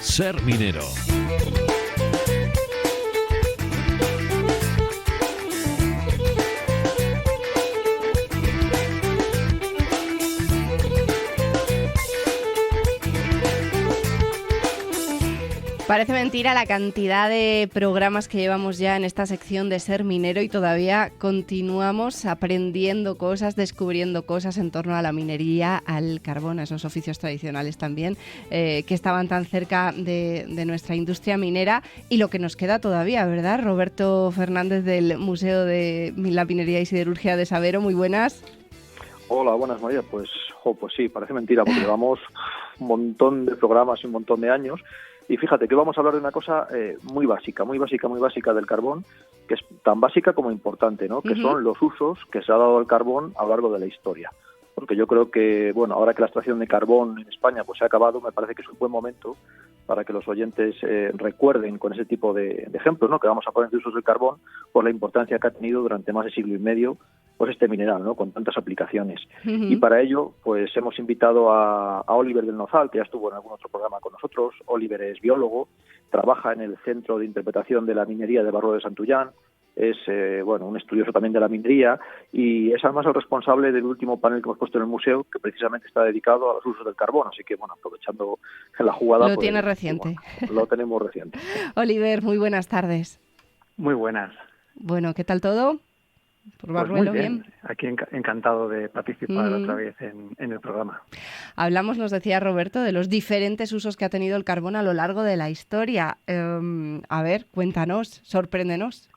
Ser minero. Parece mentira la cantidad de programas que llevamos ya en esta sección de Ser Minero y todavía continuamos aprendiendo cosas, descubriendo cosas en torno a la minería, al carbón, a esos oficios tradicionales también, que estaban tan cerca de nuestra industria minera y lo que nos queda todavía, ¿verdad? Roberto Fernández del Museo de la Minería y Siderurgia de Sabero, muy buenas. Hola, buenas, María. Pues sí, parece mentira porque llevamos un montón de programas y un montón de años. Y fíjate que vamos a hablar de una cosa muy básica del carbón, que es tan básica como importante, ¿no? Que son los usos que se ha dado al carbón a lo largo de la historia. Porque yo creo que, bueno, ahora que la extracción de carbón en España pues se ha acabado, me parece que es un buen momento para que los oyentes recuerden con ese tipo de ejemplos, ¿no? Que vamos a poner de usos del carbón por la importancia que ha tenido durante más de siglo y medio pues este mineral, ¿no? Con tantas aplicaciones. Y para ello, pues hemos invitado a Oliver del Nozal, que ya estuvo en algún otro programa con nosotros. Oliver es biólogo, trabaja en el Centro de Interpretación de la Minería de Barruelo de Santullán, es un estudioso también de la minería y es además el responsable del último panel que hemos puesto en el museo, que precisamente está dedicado a los usos del carbón. Así que, bueno, aprovechando la jugada... Lo tiene reciente. Lo tenemos reciente. Oliver, muy buenas tardes. Muy buenas. Bueno, ¿qué tal todo? Por Barruelo, pues muy bien. Aquí encantado de participar otra vez en el programa. Hablamos, nos decía Roberto, de los diferentes usos que ha tenido el carbón a lo largo de la historia. A ver, cuéntanos, sorpréndenos.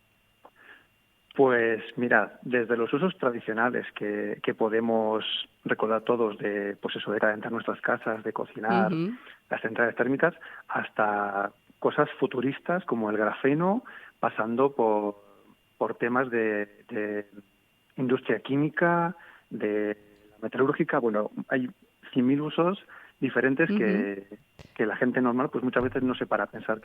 Pues mirad, desde los usos tradicionales que podemos recordar todos de calentar nuestras casas, de cocinar, las centrales térmicas, hasta cosas futuristas como el grafeno, pasando por temas de industria química, de metalúrgica. Bueno, hay 100.000 usos diferentes que la gente normal pues muchas veces no se para a pensar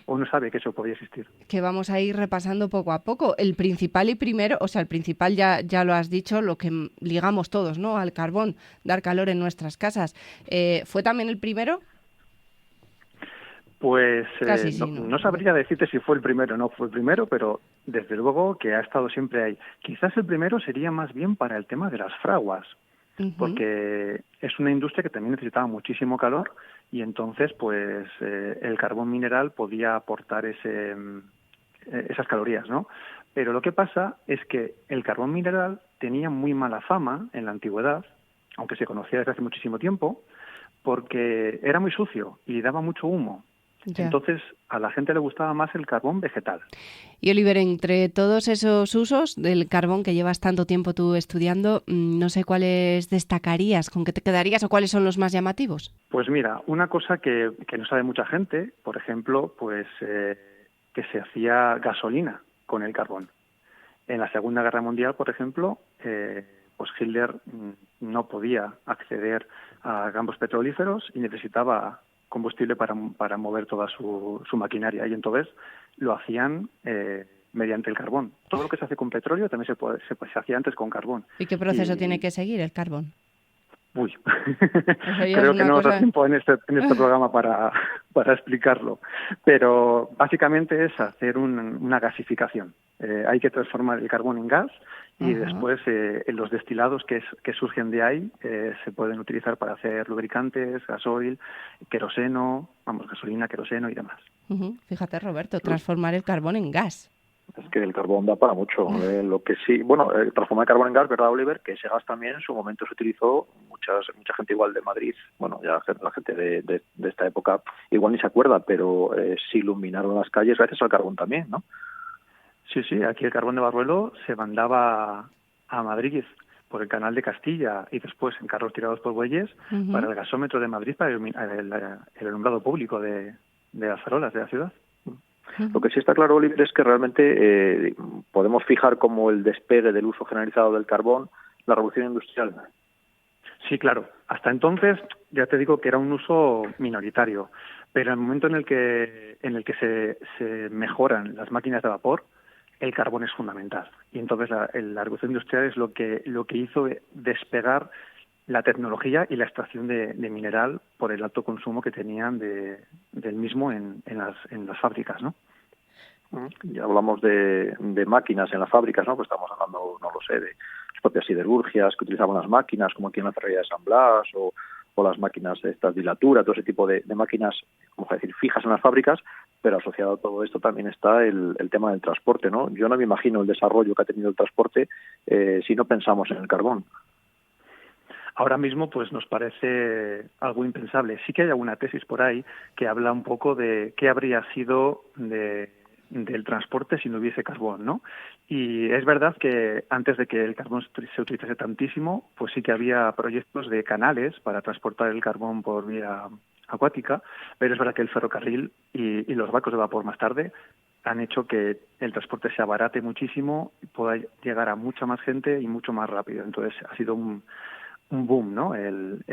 o no sabe que eso podía existir. Que vamos a ir repasando poco a poco. El principal ya lo has dicho, lo que ligamos todos, ¿no? Al carbón, dar calor en nuestras casas. ¿Fue también el primero? Pues sí, no sabría decirte si fue el primero o no fue el primero, pero desde luego que ha estado siempre ahí. Quizás el primero sería más bien para el tema de las fraguas, porque es una industria que también necesitaba muchísimo calor y entonces pues el carbón mineral podía aportar esas calorías, ¿no? Pero lo que pasa es que el carbón mineral tenía muy mala fama en la antigüedad, aunque se conocía desde hace muchísimo tiempo, porque era muy sucio y daba mucho humo. Ya. Entonces, a la gente le gustaba más el carbón vegetal. Y Oliver, entre todos esos usos del carbón que llevas tanto tiempo tú estudiando, no sé cuáles destacarías, con qué te quedarías o cuáles son los más llamativos. Pues mira, una cosa que no sabe mucha gente, por ejemplo, pues que se hacía gasolina con el carbón. En la Segunda Guerra Mundial, por ejemplo, pues Hitler no podía acceder a campos petrolíferos y necesitaba combustible para mover toda su maquinaria, y entonces lo hacían mediante el carbón. Todo lo que se hace con petróleo también se hacía antes con carbón. ¿Y qué proceso tiene que seguir el carbón? Uy, creo que no nos da tiempo en este programa para explicarlo, pero básicamente es hacer una gasificación. Hay que transformar el carbón en gas y después los destilados que surgen de ahí se pueden utilizar para hacer lubricantes, gasoil, gasolina, queroseno y demás. Fíjate, Roberto, transformar el carbón en gas. Es que el carbón da para mucho. Lo que sí, transformar el carbón en gas, ¿verdad, Oliver? Que ese gas también en su momento se utilizó, mucha gente igual de Madrid, bueno, ya la gente de esta época igual ni se acuerda, pero se iluminaron las calles gracias al carbón también, ¿no? Sí, aquí el carbón de Barruelo se mandaba a Madrid por el Canal de Castilla y después en carros tirados por bueyes para el gasómetro de Madrid, para el alumbrado público de las farolas de la ciudad. Lo que sí está claro, Oliver, es que realmente podemos fijar como el despegue del uso generalizado del carbón la revolución industrial. Sí, claro. Hasta entonces ya te digo que era un uso minoritario, pero en el momento en el que se mejoran las máquinas de vapor, el carbón es fundamental. Y entonces la revolución industrial es lo que hizo despegar la tecnología y la extracción de mineral por el alto consumo que tenían del mismo en las fábricas, ¿no? Ya hablamos de máquinas en las fábricas, ¿no? Pues estamos hablando, no lo sé, de las propias siderurgias que utilizaban las máquinas, como aquí en la ferrería de San Blas, o las máquinas de estas dilatura, todo ese tipo de máquinas, vamos a decir, fijas en las fábricas, pero asociado a todo esto también está el tema del transporte, ¿no? Yo no me imagino el desarrollo que ha tenido el transporte si no pensamos en el carbón. Ahora mismo pues nos parece algo impensable. Sí que hay alguna tesis por ahí que habla un poco de qué habría sido del transporte si no hubiese carbón, ¿no? Y es verdad que antes de que el carbón se utilizase tantísimo, pues sí que había proyectos de canales para transportar el carbón por vía acuática, pero es verdad que el ferrocarril y los barcos de vapor más tarde han hecho que el transporte se abarate muchísimo y pueda llegar a mucha más gente y mucho más rápido. Entonces ha sido un boom, ¿no? El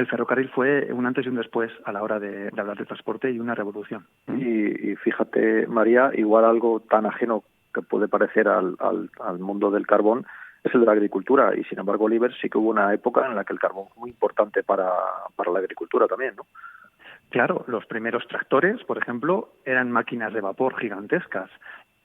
ferrocarril fue un antes y un después a la hora de hablar de transporte y una revolución. Y fíjate, María, igual algo tan ajeno que puede parecer al mundo del carbón es el de la agricultura, y sin embargo, Oliver, sí que hubo una época en la que el carbón fue muy importante para la agricultura también, ¿no? Claro, los primeros tractores, por ejemplo, eran máquinas de vapor gigantescas.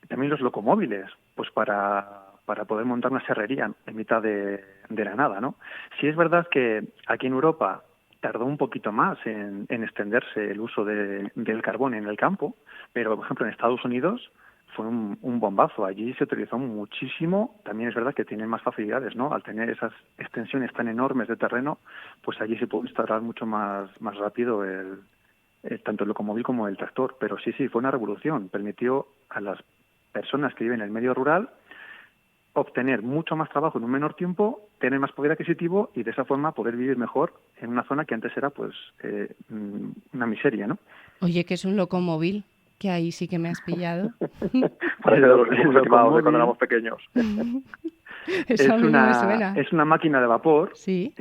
También los locomóviles, pues para poder montar una serrería en mitad de la nada, ¿no? Sí es verdad que aquí en Europa tardó un poquito más en extenderse el uso del carbón en el campo, pero, por ejemplo, en Estados Unidos fue un bombazo. Allí se utilizó muchísimo. También es verdad que tienen más facilidades, ¿no? Al tener esas extensiones tan enormes de terreno, pues allí se puede instalar mucho más rápido tanto el locomóvil como el tractor. Pero sí, fue una revolución. Permitió a las personas que viven en el medio rural obtener mucho más trabajo en un menor tiempo, tener más poder adquisitivo y de esa forma poder vivir mejor en una zona que antes era pues una miseria, ¿no? Oye, ¿qué es un locomóvil? Que ahí sí que me has pillado. Parece de los dibujos animados de cuando éramos pequeños. Eso a mí no me suena. Es una máquina de vapor, ¿sí?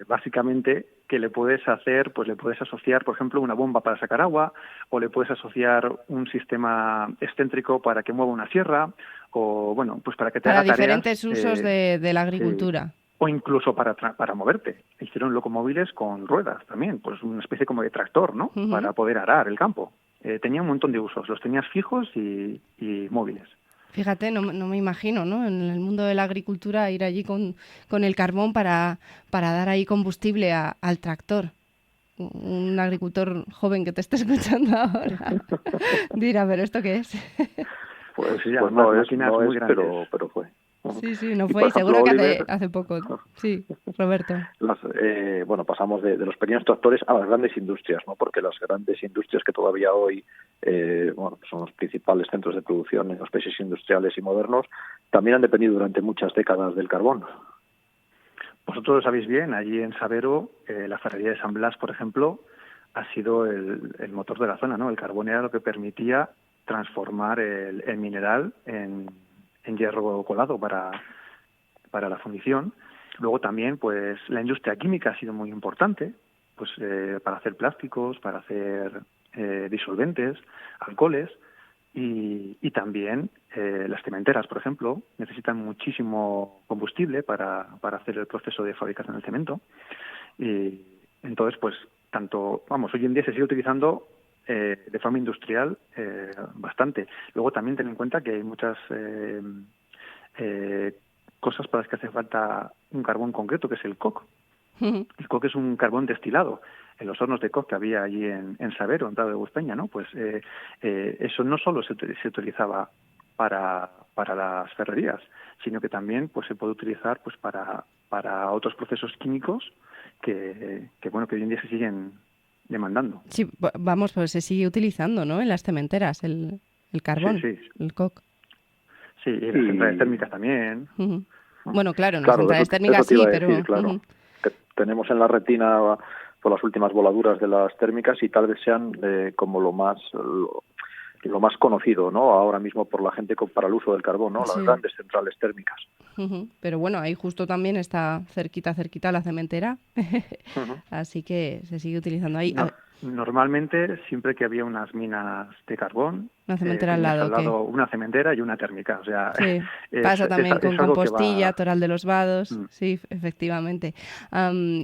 Básicamente, que le puedes asociar, por ejemplo, una bomba para sacar agua, o le puedes asociar un sistema excéntrico para que mueva una sierra, o bueno, pues para que te haga tareas. Para diferentes usos de la agricultura. O incluso para moverte. Hicieron locomóviles con ruedas también, pues una especie como de tractor, ¿no? Uh-huh. Para poder arar el campo. Tenía un montón de usos, los tenías fijos y móviles. Fíjate, no me imagino, ¿no? En el mundo de la agricultura ir allí con el carbón para dar ahí combustible al tractor. Un agricultor joven que te esté escuchando ahora dirá, ¿pero esto qué es? Pues no es, pero fue. Sí, no fue, y seguro que Oliver, hace poco. Sí, Roberto. Pasamos de los pequeños tractores a las grandes industrias, ¿no? Porque las grandes industrias que todavía hoy son los principales centros de producción en los países industriales y modernos, también han dependido durante muchas décadas del carbón. Vosotros lo sabéis bien, allí en Sabero, la ferrería de San Blas, por ejemplo, ha sido el motor de la zona, ¿no? El carbón era lo que permitía transformar el mineral en hierro colado para la fundición. Luego también, pues, la industria química ha sido muy importante, pues, para hacer plásticos, para hacer disolventes, alcoholes, y también las cementeras, por ejemplo, necesitan muchísimo combustible para hacer el proceso de fabricación del cemento. Y entonces, pues, hoy en día se sigue utilizando de forma industrial bastante. Luego también ten en cuenta que hay muchas cosas para las que hace falta un carbón concreto, que es el coke. Uh-huh. El coke es un carbón destilado. En los hornos de coke que había allí en Sabero, en Prado de Buspeña, ¿no? Pues eso no solo se utilizaba para las ferrerías, sino que también pues se puede utilizar pues para otros procesos químicos que hoy en día se siguen demandando. Sí, vamos, pues se sigue utilizando, ¿no? En las cementeras el carbón, sí. El coke. Sí, y las centrales térmicas también. Uh-huh. Bueno, claro, en las centrales térmicas sí, pero... Decir, claro, uh-huh. Que tenemos en la retina por las últimas voladuras de las térmicas y tal vez sean como lo más conocido, ¿no? Ahora mismo por la gente para el uso del carbón, ¿no? Las Sí. grandes centrales térmicas. Pero bueno, ahí justo también está cerquita la cementera, así que se sigue utilizando ahí. No, normalmente, siempre que había unas minas de carbón, Una cementera al tenías lado, al lado una cementera y una térmica. O sea, sí, pasa también con algo que Compostilla, va... Toral de los Vados, sí, efectivamente.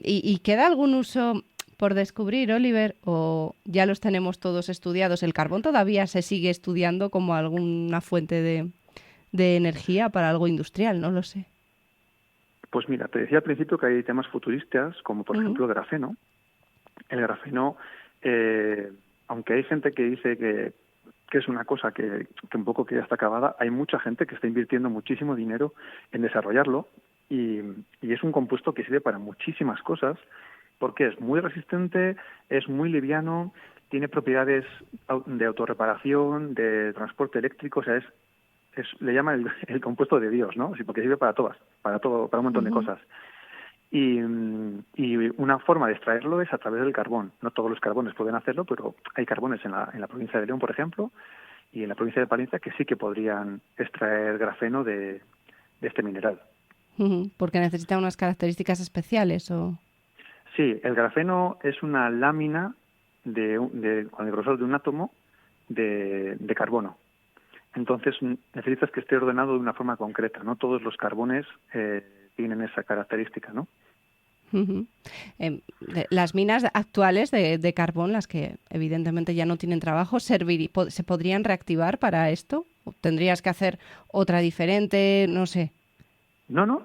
¿Y queda algún uso por descubrir, Oliver, o ya los tenemos todos estudiados? ¿El carbón todavía se sigue estudiando como alguna fuente de energía para algo industrial? No lo sé. Pues mira, te decía al principio que hay temas futuristas, como por ejemplo el grafeno. El grafeno, aunque hay gente que dice que es una cosa que un poco que ya está acabada, hay mucha gente que está invirtiendo muchísimo dinero en desarrollarlo y es un compuesto que sirve para muchísimas cosas porque es muy resistente, es muy liviano, tiene propiedades de autorreparación, de transporte eléctrico, o sea, le llaman el compuesto de Dios, ¿no? Sí, porque sirve para todas, para un montón de cosas. Y una forma de extraerlo es a través del carbón. No todos los carbones pueden hacerlo, pero hay carbones en la provincia de León, por ejemplo, y en la provincia de Palencia que sí que podrían extraer grafeno de este mineral. Porque necesita unas características especiales, ¿o? Sí, el grafeno es una lámina con el grosor de un átomo de carbono. Entonces necesitas que esté ordenado de una forma concreta. No todos los carbones tienen esa característica, ¿no? Las minas actuales de carbón, las que evidentemente ya no tienen trabajo, ¿se podrían reactivar para esto? ¿O tendrías que hacer otra diferente? No sé. No.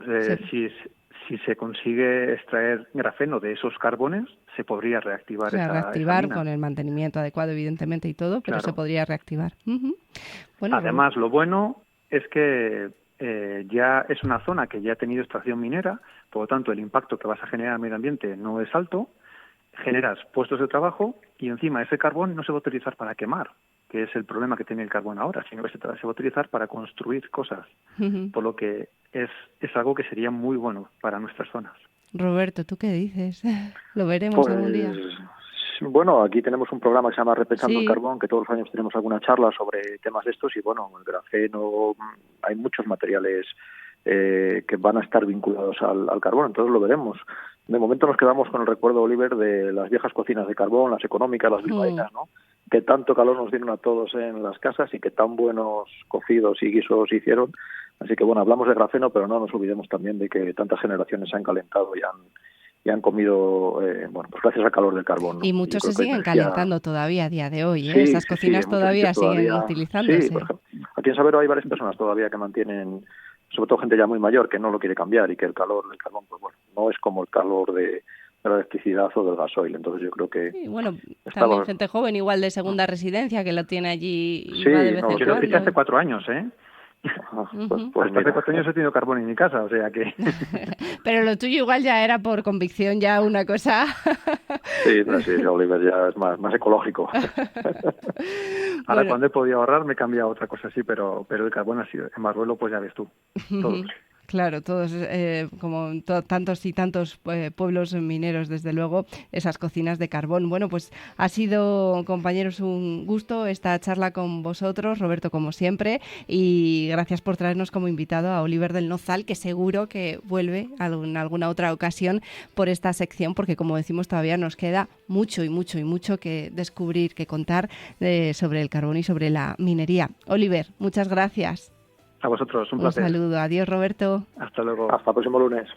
Si se consigue extraer grafeno de esos carbones, se podría reactivar esa mina. Con el mantenimiento adecuado, evidentemente, y todo, pero claro. Se podría reactivar. Bueno, además, lo bueno es que ya es una zona que ya ha tenido extracción minera, por lo tanto, el impacto que vas a generar al medio ambiente no es alto, generas puestos de trabajo y encima ese carbón no se va a utilizar para quemar, que es el problema que tiene el carbón ahora, sino que se va a utilizar para construir cosas, por lo que es algo que sería muy bueno para nuestras zonas. Roberto, ¿tú qué dices? ¿Lo veremos algún día? Bueno, aquí tenemos un programa que se llama Repensando el Carbón, que todos los años tenemos alguna charla sobre temas de estos y bueno, el grafeno, hay muchos materiales que van a estar vinculados al carbón, entonces lo veremos. De momento nos quedamos con el recuerdo, Oliver, de las viejas cocinas de carbón, las económicas, las bilbaínas, ¿no? Que tanto calor nos dieron a todos en las casas y que tan buenos cocidos y guisos hicieron. Así que bueno, hablamos de grafeno, pero no nos olvidemos también de que tantas generaciones se han calentado y han comido, pues gracias al calor del carbón, ¿no? Y muchos se siguen calentando todavía a día de hoy, ¿eh? Esas cocinas todavía siguen utilizándose. Sí, por ejemplo, aquí en Sabero hay varias personas todavía que mantienen, sobre todo gente ya muy mayor, que no lo quiere cambiar y que el calor del carbón, pues bueno, no es como el calor de la electricidad o del gasoil. Entonces yo creo que... Sí, bueno, también gente joven igual de segunda residencia que lo tiene allí y va de vez en cuando. Yo lo hice hace 4 años, ¿eh? Pues hasta hace 4 años he tenido carbón en mi casa, o sea que... Pero lo tuyo igual ya era por convicción, ya una cosa... Sí, Oliver, ya es más ecológico. Ahora cuando he podido ahorrar me he cambiado a otra cosa así, pero el carbón ha sido en Barruelo, pues ya ves tú, todos. Claro, todos, como tantos y tantos pueblos mineros, desde luego, esas cocinas de carbón. Bueno, pues ha sido, compañeros, un gusto esta charla con vosotros, Roberto, como siempre, y gracias por traernos como invitado a Oliver del Nozal, que seguro que vuelve en alguna otra ocasión por esta sección, porque como decimos, todavía nos queda mucho que descubrir, que contar sobre el carbón y sobre la minería. Oliver, muchas gracias. A vosotros, un placer. Un saludo. Adiós, Roberto. Hasta luego. Hasta el próximo lunes.